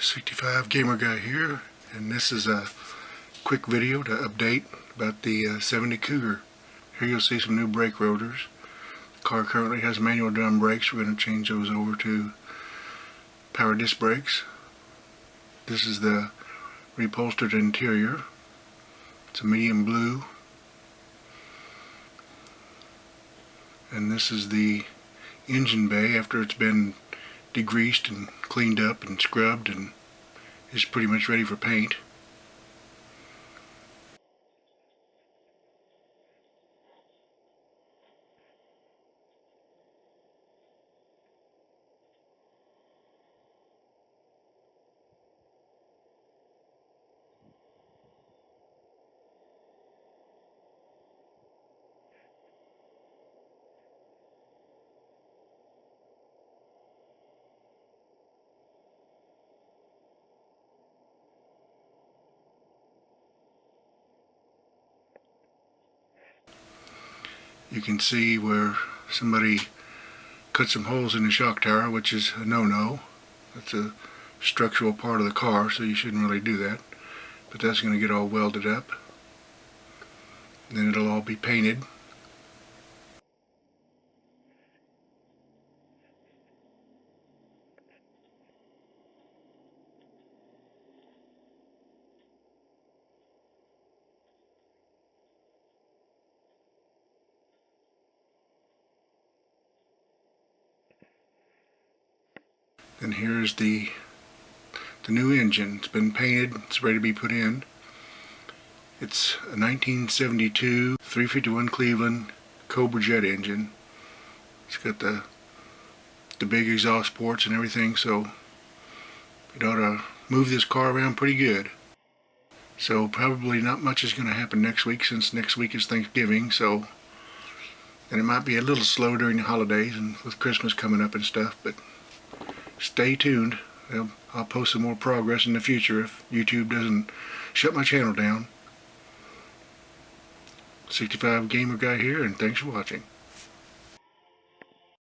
65 Gamer Guy here, and this is a quick video to update about the 70 Cougar. Here you'll see some new brake rotors. The car currently has manual drum brakes. We're going to change those over to power disc brakes. This is the reupholstered interior. It's a medium blue. And this is the engine bay after it's been degreased and cleaned up and scrubbed and is pretty much ready for paint. You can see where somebody cut some holes in the shock tower, which is a no-no. That's a structural part of the car, so you shouldn't really do that. But that's going to get all welded up. Then it'll all be painted. And here's the new engine. It's been painted, it's ready to be put in. It's a 1972 351 Cleveland Cobra jet engine. It's got the big exhaust ports and everything, so it ought to move this car around pretty good. So probably not much is going to happen next week, since next week is Thanksgiving, so and it might be a little slow during the holidays and with Christmas coming up and stuff, but stay tuned. I'll post some more progress in the future if YouTube doesn't shut my channel down. 65 Gamer Guy here, and thanks for watching.